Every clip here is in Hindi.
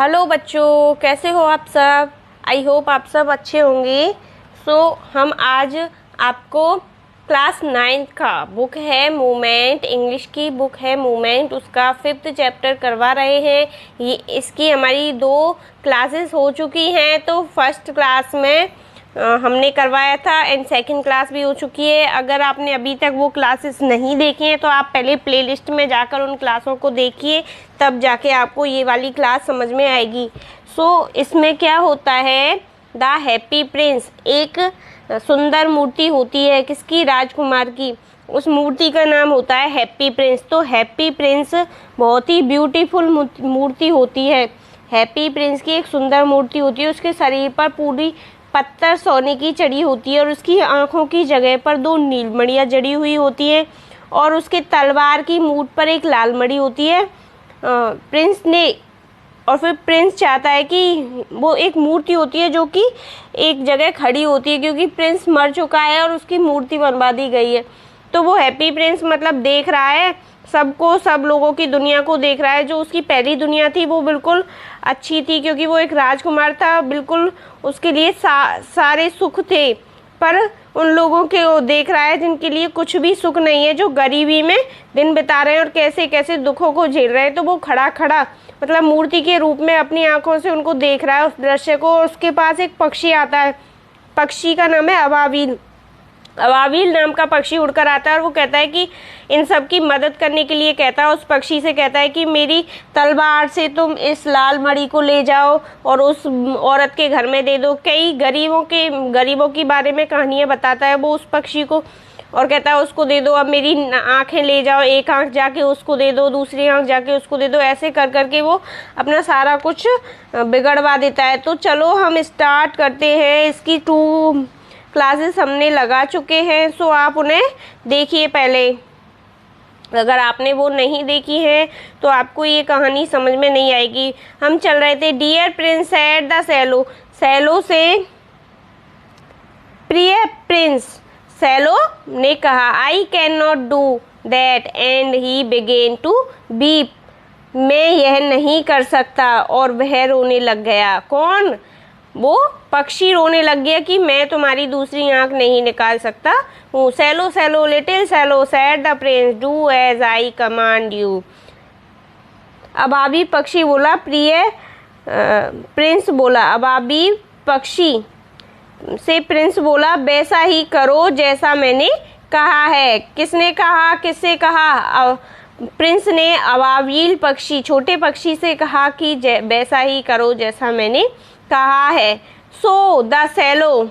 हेलो बच्चों, कैसे हो आप सब। आई होप आप सब अच्छे होंगे। हम आज आपको क्लास 9 का बुक है मूवमेंट, इंग्लिश की बुक है मूवमेंट, उसका 5th चैप्टर करवा रहे हैं। ये इसकी हमारी 2 क्लासेस हो चुकी हैं। तो फर्स्ट क्लास में हमने करवाया था एंड सेकंड क्लास भी हो चुकी है। अगर आपने अभी तक वो क्लासेस नहीं देखी हैं तो आप पहले प्लेलिस्ट में जाकर उन क्लासों को देखिए, तब जाके आपको ये वाली क्लास समझ में आएगी। इसमें क्या होता है, द हैप्पी प्रिंस, एक सुंदर मूर्ति होती है किसकी, राजकुमार की। उस मूर्ति का नाम होता है हैप्पी प्रिंस। तो हैप्पी प्रिंस बहुत ही ब्यूटीफुल मूर्ति होती है। हैप्पी प्रिंस की एक सुंदर मूर्ति होती है। उसके शरीर पर पूरी पत्थर सोने की चढ़ी होती है और उसकी आंखों की जगह पर 2 नीलमणियाँ जड़ी हुई होती है और उसके तलवार की मूठ पर एक लाल मणि होती है। फिर प्रिंस चाहता है कि वो एक मूर्ति होती है जो कि एक जगह खड़ी होती है, क्योंकि प्रिंस मर चुका है और उसकी मूर्ति बनवा दी गई है। तो वो हैप्पी प्रिंस मतलब देख रहा है सबको, सब लोगों की दुनिया को देख रहा है। जो उसकी पहली दुनिया थी वो बिल्कुल अच्छी थी, क्योंकि वो एक राजकुमार था, बिल्कुल उसके लिए सारे सुख थे। पर उन लोगों के वो देख रहा है जिनके लिए कुछ भी सुख नहीं है, जो गरीबी में दिन बिता रहे हैं और कैसे कैसे दुखों को झेल रहे हैं। तो वो खड़ा खड़ा मतलब मूर्ति के रूप में अपनी आंखों से उनको देख रहा है, उस दृश्य को। उसके पास एक पक्षी आता है, पक्षी का नाम है अबाबिल। अबाबिल नाम का पक्षी उड़कर आता है और वो कहता है कि इन सब की मदद करने के लिए कहता है, उस पक्षी से कहता है कि मेरी तलवार से तुम इस लाल मणि को ले जाओ और उस औरत के घर में दे दो। कई गरीबों के बारे में कहानियाँ बताता है वो उस पक्षी को, और कहता है उसको दे दो। अब मेरी आंखें ले जाओ, एक आंख जाके उसको दे दो, दूसरी आंख जाके उसको दे दो। ऐसे कर करके वो अपना सारा कुछ बिगड़वा देता है। तो चलो हम स्टार्ट करते हैं। इसकी 2 क्लासेस हमने लगा चुके हैं, सो आप उन्हें देखिए पहले। अगर आपने वो नहीं देखी है तो आपको ये कहानी समझ में नहीं आएगी। हम चल रहे थे, dear prince said the swallow, swallow से प्रिय प्रिंस, सैलो ने कहा I can not do that and he began to weep, मैं यह नहीं कर सकता, और वह रोने लग गया। कौन? वो पक्षी रोने लग गया कि मैं तुम्हारी दूसरी आंख नहीं निकाल सकता हूँ। Swallow swallow little swallow said the prince do as I command you. अबाबी पक्षी बोला, प्रिय प्रिंस बोला, अबाबी पक्षी से प्रिंस बोला वैसा ही करो जैसा मैंने कहा है। किसने कहा, किससे कहा? प्रिंस ने अबाबील पक्षी, छोटे पक्षी से कहा कि वैसा ही करो जैसा मैंने कहा है। So the swallow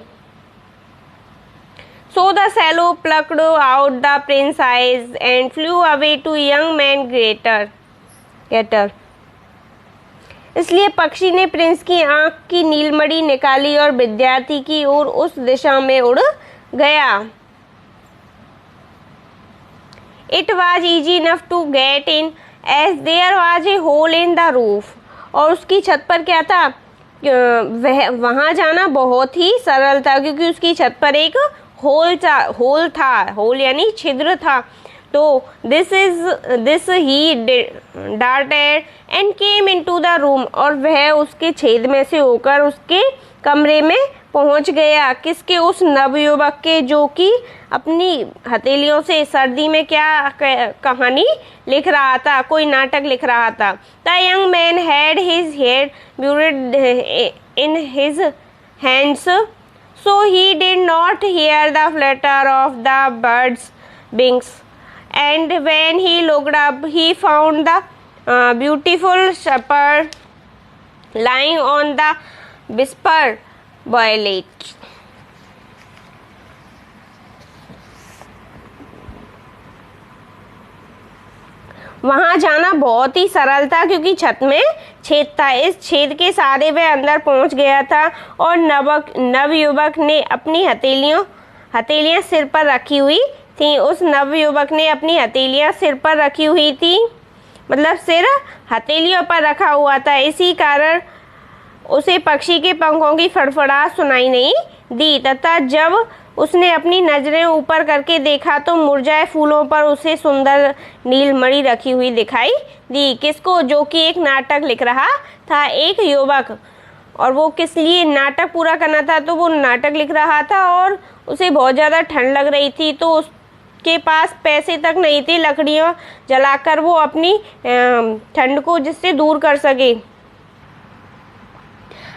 plucked out the prince's eyes and flew away to young man greater। इसलिए पक्षी ने प्रिंस की आंख की नीलमणि निकाली और विद्यार्थी की ओर उस दिशा में उड़ गया। It was easy enough to get in as there was a hole in the roof। और उसकी छत पर क्या था, वहाँ जाना बहुत ही सरल था, क्योंकि उसकी छत पर एक होल था, होल यानी छिद्र था। तो this he darted and came into the room, और वह उसके छेद में से होकर उसके कमरे में पहुंच गया। किसके? उस नवयुवक के, जो कि अपनी हथेलियों से सर्दी में क्या कहानी लिख रहा था, कोई नाटक लिख रहा था। The young man had his head buried in his hands, so he did not hear the flutter of the bird's wings, and when he looked up he found the beautiful shepherd lying on the whisper violet। वहाँ जाना बहुत ही सरल था, क्योंकि छत में छेद था। इस छेद के सहारे वह अंदर पहुँच गया था और नवयुवक ने अपनी हथेलियाँ सिर पर रखी हुई थी। उस नवयुवक ने अपनी हथेलियाँ सिर पर रखी हुई थी, मतलब सिर हथेलियों पर रखा हुआ था। इसी कारण उसे पक्षी के पंखों की फड़फड़ाहट सुनाई नहीं दी, तथा जब उसने अपनी नजरें ऊपर करके देखा तो मुरझाए फूलों पर उसे सुंदर नीलमणि रखी हुई दिखाई दी। किसको? जो कि एक नाटक लिख रहा था, एक युवक। और वो किस लिए नाटक पूरा करना था? तो वो नाटक लिख रहा था और उसे बहुत ज़्यादा ठंड लग रही थी, तो उसके पास पैसे तक नहीं थे लकड़ियाँ जलाकर वो अपनी ठंड को जिससे दूर कर सके।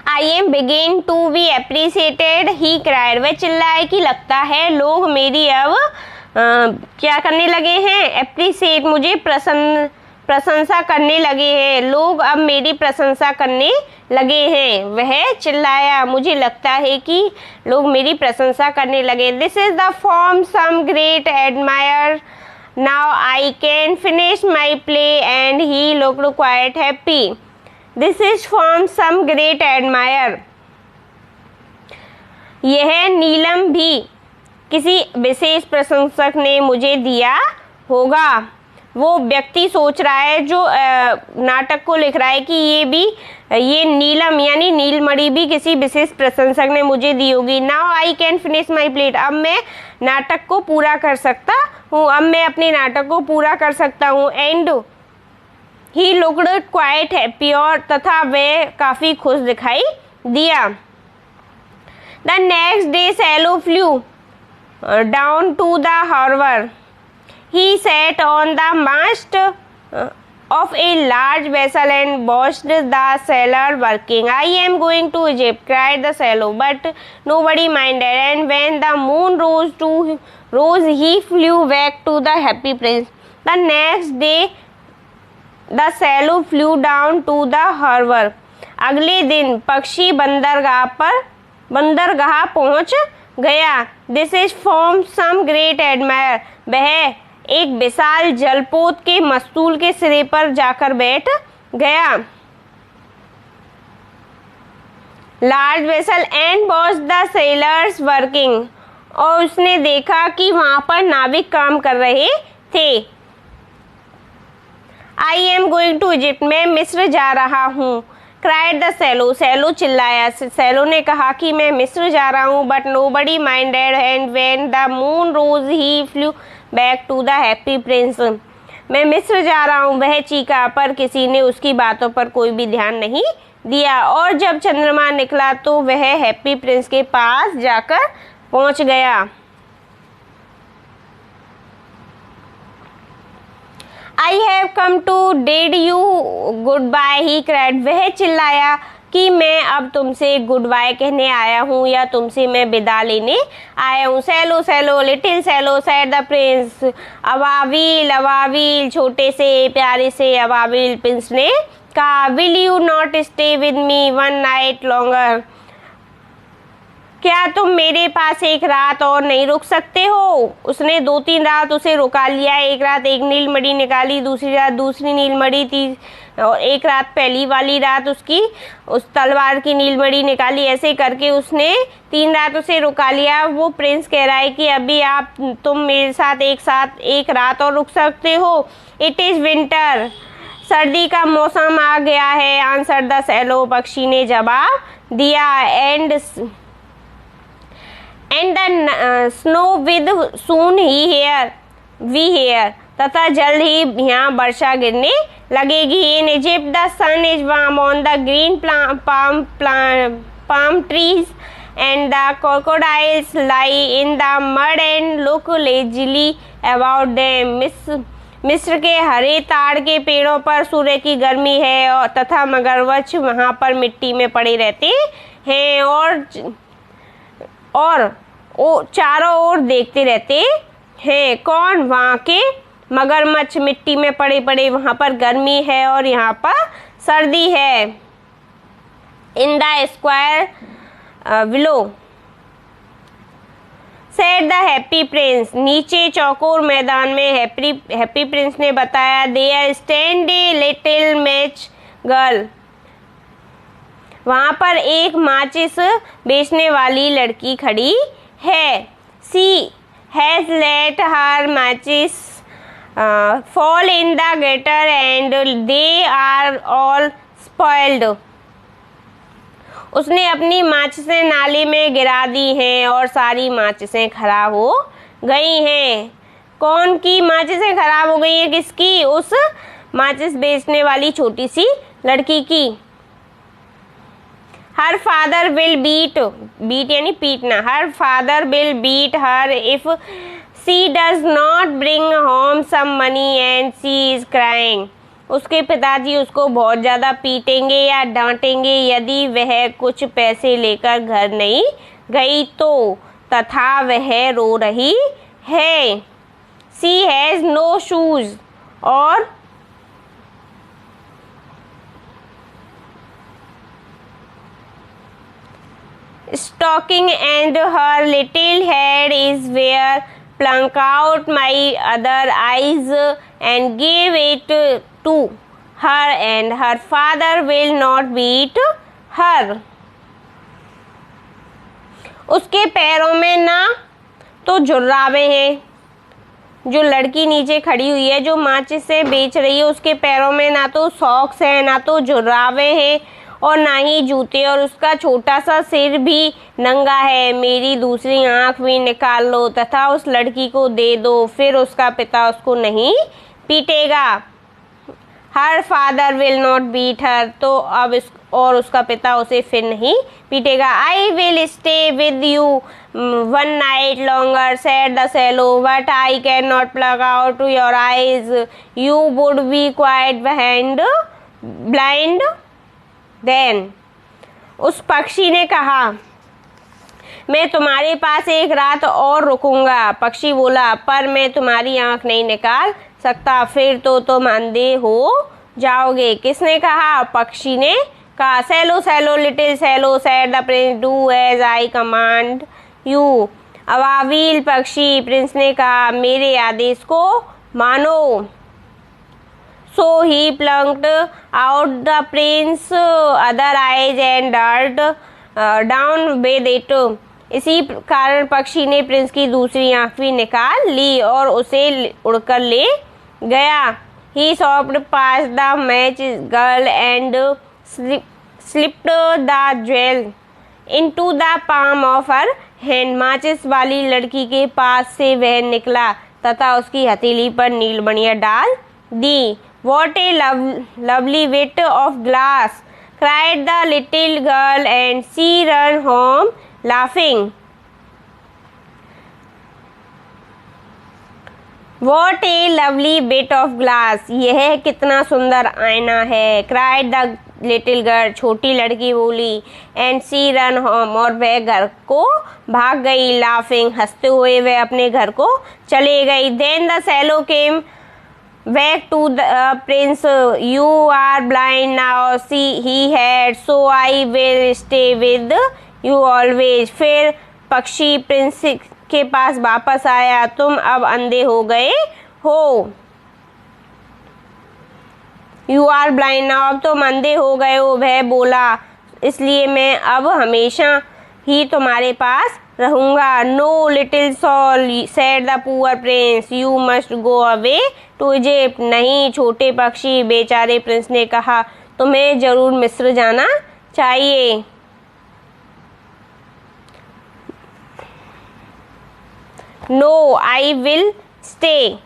I am begin to be appreciated, he cried। वह चिल्लाए कि लगता है लोग मेरी अब क्या करने लगे हैं? एप्रिसिएट, मुझे प्रशंसा करने लगे हैं। लोग अब मेरी प्रशंसा करने लगे हैं। वह चिल्लाया, मुझे लगता है कि लोग मेरी प्रशंसा करने लगे। This is the from some great admirer, now I can finish my play and he looked quite happy. This is from some great admirer, यह नीलम भी किसी विशेष प्रशंसक ने मुझे दिया होगा। वो व्यक्ति सोच रहा है जो नाटक को लिख रहा है कि ये नीलम यानी नीलमणि भी किसी विशेष प्रशंसक ने मुझे दी होगी। Now I can finish my plate, अब मैं नाटक को पूरा कर सकता हूँ, अब मैं अपने नाटक को पूरा कर सकता हूँ। And he looked quite happy, और तथा वह काफ़ी खुश दिखाई दिया। The next day swallow flew down to the harbour. He sat on the mast of a large vessel and watched the sailor working. I am going to Egypt, cried the sailor, but nobody minded. And when the moon rose, he flew back to the happy prince. The next day, the sailor flew down to the harbor. अगले दिन पक्षी बंदरगाह पहुंच गया। This is from some great admirer, वह एक विशाल जलपोत के मस्तूल के सिरे पर जाकर बैठ गया। Large vessel and watch the sellers working, और उसने देखा कि वहां पर नाविक काम कर रहे थे। I am going to Egypt, मैं मिस्र जा रहा हूँ। क्राइड द सैलो, सैलो चिल्लाया। सैलो ने कहा कि मैं मिस्र जा रहा हूँ। But nobody minded and when the moon rose he flew back to the happy prince, मैं मिस्र जा रहा हूँ, वह चीखा, पर किसी ने उसकी बातों पर कोई भी ध्यान नहीं दिया। और जब चंद्रमा निकला तो वह हैप्पी प्रिंस के पास जाकर पहुंच गया। I have come to dead you good bye, he cried, वह चिल्लाया कि मैं अब तुमसे गुड बाय कहने आया हूँ या तुमसे मैं विदा लेने आया हूँ। Swallow swallow little swallow said the prince, अबाबिल अबाबिल, छोटे से प्यारे से अबाबिल प्रिंस ने कहा। Will you not stay with me one night longer, क्या तुम मेरे पास एक रात और नहीं रुक सकते हो? उसने 2-3 रात उसे रुका लिया। एक रात एक नीलमणि निकाली, दूसरी रात दूसरी नीलमणि थी, और एक रात पहली वाली रात उसकी उस तलवार की नीलमणि निकाली। ऐसे करके उसने 3 रात उसे रुका लिया। वो प्रिंस कह रहा है कि अभी तुम मेरे साथ एक रात और रुक सकते हो। इट इज़ विंटर, सर्दी का मौसम आ गया है। आंसर द सैलो, पक्षी ने जवाब दिया। And the snow with soon we here, तथा जल्द ही यहाँ वर्षा गिरने लगेगी। In Egypt the sun is warm on the green palm trees and the crocodiles lie in the mud and look lazily about them। मिस्र के हरे ताड़ के पेड़ों पर सूर्य की गर्मी है, और तथा मगरमच्छ वहाँ पर मिट्टी में पड़े रहते हैं और चारों ओर देखते रहते हैं। कौन? वहाँ के मगरमच्छ मिट्टी में पड़े पड़े, वहाँ पर गर्मी है और यहाँ पर सर्दी है। In the square below said the happy prince, नीचे चौकोर मैदान में हैप्पी प्रिंस ने बताया। There stand a little match girl, वहाँ पर एक माचिस बेचने वाली लड़की खड़ी है। सी हैज लेट हर माचिस fall in the gutter and they are all spoiled। उसने अपनी माचिसें नाले में गिरा दी हैं और सारी माचिसें खराब हो गई हैं। कौन की माचिसें खराब हो गई हैं? किसकी? उस माचिस बेचने वाली छोटी सी लड़की की। Her father will beat, beat यानी पीटना, her father will beat her if she does not bring home some money and she is crying. उसके पिताजी उसको बहुत ज़्यादा पीटेंगे या डांटेंगे यदि वह कुछ पैसे लेकर घर नहीं गई तो, तथा वह रो रही है। शी हैज़ नो शूज, और stocking and her little head is where pluck out my other eyes and give it to her and her father will not beat her। उसके पैरों में ना तो जुर्राबे हैं, जो लड़की नीचे खड़ी हुई है जो माचिस से बेच रही है उसके पैरों में ना तो सॉक्स है ना तो जुर्राबे हैं और ना ही जूते, और उसका छोटा सा सिर भी नंगा है। मेरी दूसरी आंख भी निकाल लो तथा उस लड़की को दे दो, फिर उसका पिता उसको नहीं पीटेगा। Her father will not beat her, तो अब और उसका पिता उसे फिर नहीं पीटेगा। I will stay with you one night longer said the swallow, but I can not pluck out your eyes, you would be quite blind then. उस पक्षी ने कहा, मैं तुम्हारे पास एक रात और रुकूंगा। पक्षी बोला, पर मैं तुम्हारी आंख नहीं निकाल सकता, फिर तो तुम अंधे हो जाओगे। किसने कहा? पक्षी ने कहा। Swallow swallow little swallow said the prince, do as I command you. अबाबिल पक्षी, प्रिंस ने कहा, मेरे आदेश को मानो। So he plucked out the prince's other eyes and darted down with it। इसी कारण पक्षी ने प्रिंस की दूसरी आंख भी निकाल ली और उसे उड़कर ले गया। He sopped past the match girl and slipped the jewel into the palm of her hand। माचिस वाली लड़की के पास से वह निकला तथा उसकी हथेली पर नीलमणियां डाल दी। What a lovely bit of glass, cried the little girl and she ran home laughing। What a lovely bit of glass, यह कितना सुंदर आईना है। cried the little girl, छोटी लड़की बोली। and she ran home, और वह घर को भाग गई। laughing, हंसते हुए वह अपने घर को चले गई। then the swallow came back to the prince, you are blind now, see he had, so I will stay with you always। फिर पक्षी प्रिंस के पास वापस आया, तुम अब अंधे हो गए हो। You are blind now, अब तुम अंधे हो गए हो, वह बोला, इसलिए मैं अब हमेशा ही तुम्हारे पास रहूंगा। No little swallow said the poor prince, you must go away to Egypt. नहीं छोटे पक्षी, बेचारे प्रिंस ने कहा, तुम्हें जरूर मिस्र जाना चाहिए। No I will stay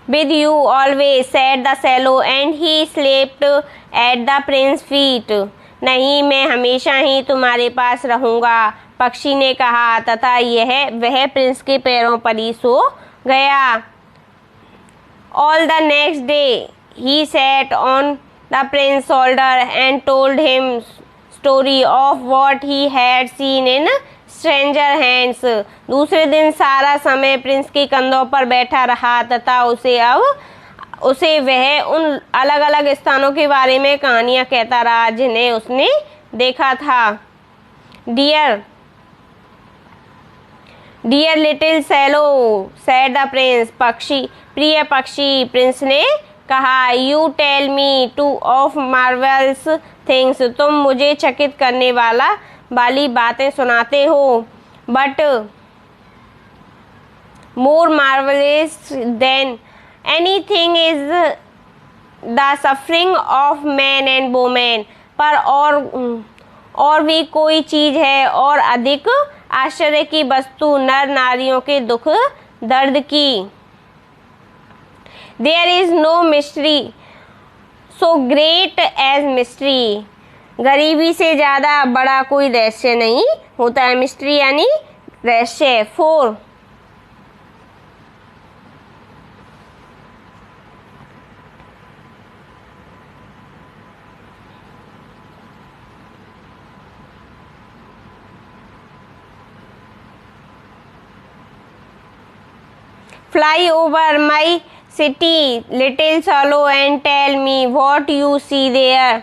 with you always, said the swallow, and he slept at the prince's feet। नहीं मैं हमेशा ही तुम्हारे पास रहूंगा, पक्षी ने कहा, तथा वह प्रिंस के पैरों पर ही सो गया। All the next day he sat on the prince's shoulder and told him story of what he had seen in stranger hands। दूसरे दिन सारा समय प्रिंस के कंधों पर बैठा रहा तथा उसे वह उन अलग अलग स्थानों के बारे में कहानियां कहता रहा जिन्हें उसने देखा था। Dear little swallow said the prince, पक्षी प्रिय पक्षी, प्रिंस ने कहा, you tell me to of marvels things, तुम मुझे चकित करने वाली बातें सुनाते हो, but more marvellous than anything is the suffering of man and women, पर और भी कोई चीज है और अधिक आश्चर्य की वस्तु नर नारियों के दुख दर्द की। There is no mystery so great as mystery, गरीबी से ज्यादा बड़ा कोई रहस्य नहीं होता है। मिस्ट्री यानी रहस्य। 4 Fly over my city, little swallow, and tell me what you see there.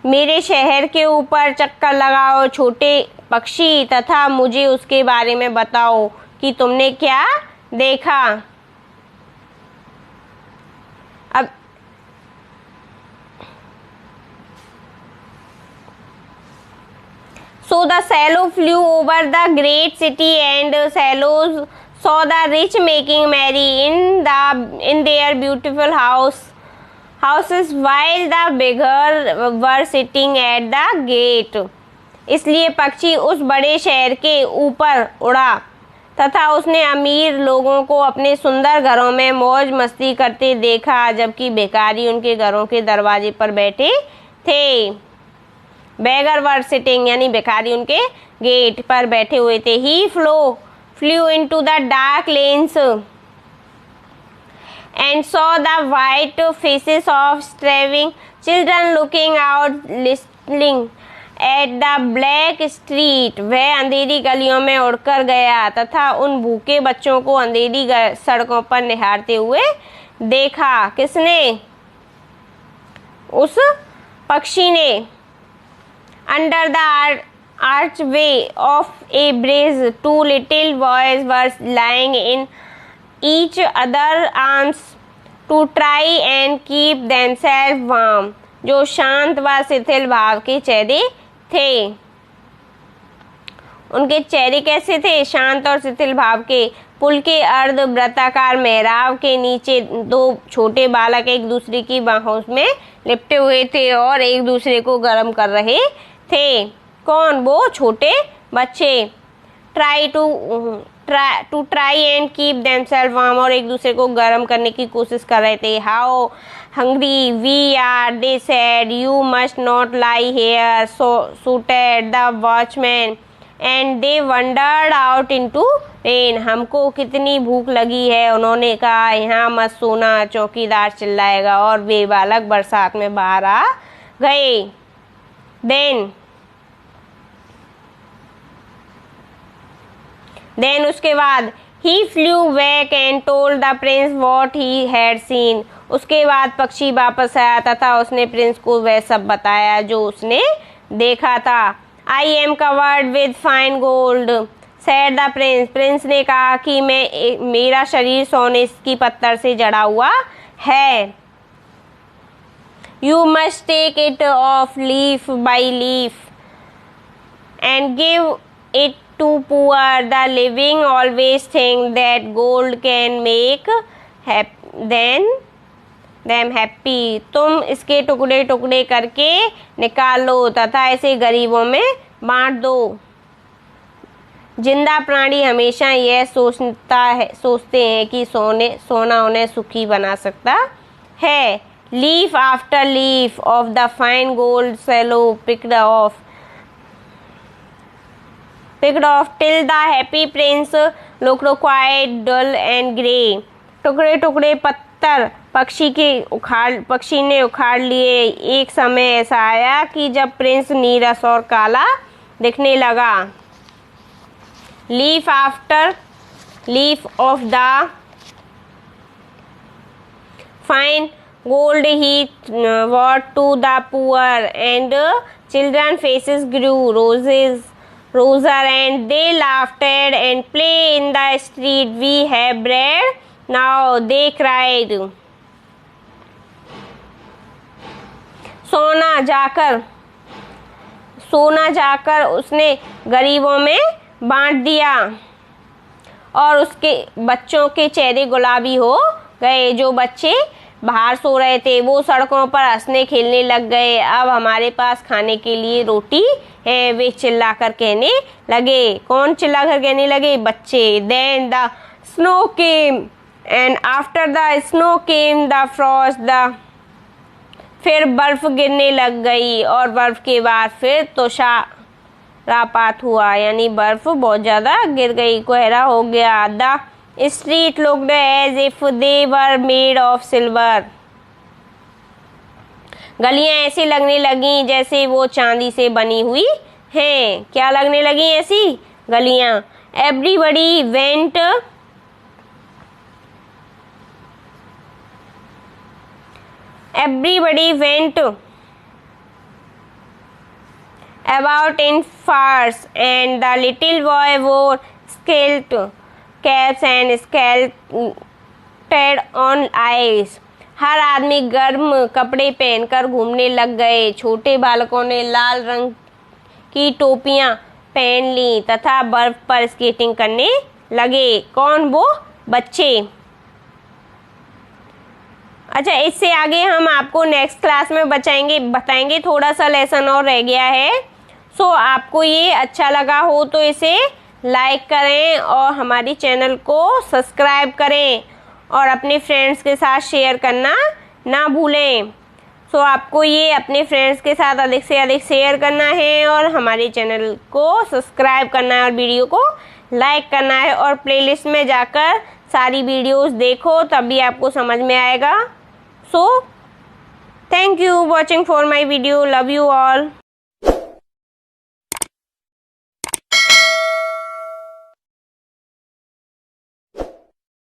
मेरे शहर के ऊपर चक्कर लगाओ छोटे पक्षी, तथा मुझे उसके बारे में बताओ कि तुमने क्या देखा। अब So the swallow flew over the great city, and swallows saw the rich making merry in their beautiful houses while the beggar were sitting at the gate. इसलिए पक्षी उस बड़े शहर के ऊपर उड़ा तथा उसने अमीर लोगों को अपने सुंदर घरों में मौज मस्ती करते देखा, जबकि भिखारी उनके घरों के दरवाजे पर बैठे थे। बेगर वर सिटिंग यानी भिखारी उनके गेट पर बैठे हुए थे। ही flew into the dark lanes and saw the white faces of starving children looking out listening at the black street. वह अंधेरी गलियों में उड़कर गया तथा उन भूखे बच्चों को अंधेरी सड़कों पर निहारते हुए देखा। किसने? उस पक्षी ने। Under the archway of a bridge, 2 little boys were lying in each other's arms to try and keep themselves warm. जो शांत व शिथिल भाव के चेहरे थे। उनके चेहरे कैसे थे? शांत और शिथिल भाव के। पुल के अर्ध वृत्ताकार मेहराब के नीचे 2 छोटे बालक एक दूसरे की बाहों में लिपटे हुए थे और एक दूसरे को गर्म कर रहे थे। कौन? वो छोटे बच्चे। To try and keep themself warm, और एक दूसरे को गर्म करने की कोशिश कर रहे थे। How hungry we are, they said, you must not lie here, shouted the watchman, and they wandered out into rain. हमको कितनी भूख लगी है, उन्होंने कहा, यहाँ मत सोना, चौकीदार चिल्लाएगा। और वे बालक बरसात में बाहर आ गए। देन उसके बाद he flew back and told the prince what he had seen. उसके बाद पक्षी वापस आया तथा उसने प्रिंस को वह सब बताया जो उसने देखा था। I am covered with fine gold, said the prince. Prince ने कहा कि मेरा शरीर सोने की पत्थर से जड़ा हुआ है। You must take it off leaf by leaf and give it to poor. The living always think that gold can make them happy. तुम इसके टुकड़े टुकड़े करके निकाल लो तथा इसे गरीबों में बांट दो। जिंदा प्राणी हमेशा यह सोचते हैं कि सोना उन्हें सुखी बना सकता है। Leaf after leaf of the fine gold swallow picked off till the happy prince looked quite dull and grey. टुकड़े टुकड़े पत्थर पक्षी ने उखाड़ लिए। एक समय ऐसा आया कि जब प्रिंस नीरस और काला दिखने लगा। Leaf after leaf of the fine gold he brought to the poor and children faces grew rosier and they laughed and played in the street. We have bread now, they cried. सोना जाकर उसने गरीबों में बांट दिया और उसके बच्चों के चेहरे गुलाबी हो गए। जो बच्चे बाहर सो रहे थे वो सड़कों पर हंसने खेलने लग गए। अब हमारे पास खाने के लिए रोटी है, वे चिल्लाकर कहने लगे। कौन चिल्लाकर कहने लगे? बच्चे। Then the snow came and after the snow came the frost. फिर बर्फ गिरने लग गई और बर्फ के बाद फिर तुषारपात हुआ, यानी बर्फ बहुत ज़्यादा गिर गई, कोहरा हो गया। The street looked as if they were made of silver. गलियां ऐसी लगने लगी जैसे वो चांदी से बनी हुई हैं। क्या लगने लगी ऐसी गलियां? Everybody went about in farce, and the little boy wore scalloped caps and scalded on eyes. हर आदमी गर्म कपड़े पहनकर घूमने लग गए। छोटे बालकों ने लाल रंग की टोपियां पहन ली तथा बर्फ पर स्केटिंग करने लगे। कौन? वो बच्चे। अच्छा, इससे आगे हम आपको नेक्स्ट क्लास में बताएंगे। थोड़ा सा लेसन और रह गया है। सो आपको ये अच्छा लगा हो तो इसे लाइक करें और हमारी चैनल को सब्सक्राइब करें और अपने फ्रेंड्स के साथ शेयर करना ना भूलें। सो आपको ये अपने फ्रेंड्स के साथ अधिक से अधिक शेयर करना है और हमारे चैनल को सब्सक्राइब करना है और वीडियो को लाइक करना है और प्लेलिस्ट में जाकर सारी वीडियोस देखो, तभी आपको समझ में आएगा। So thank you watching for my video. Love you all.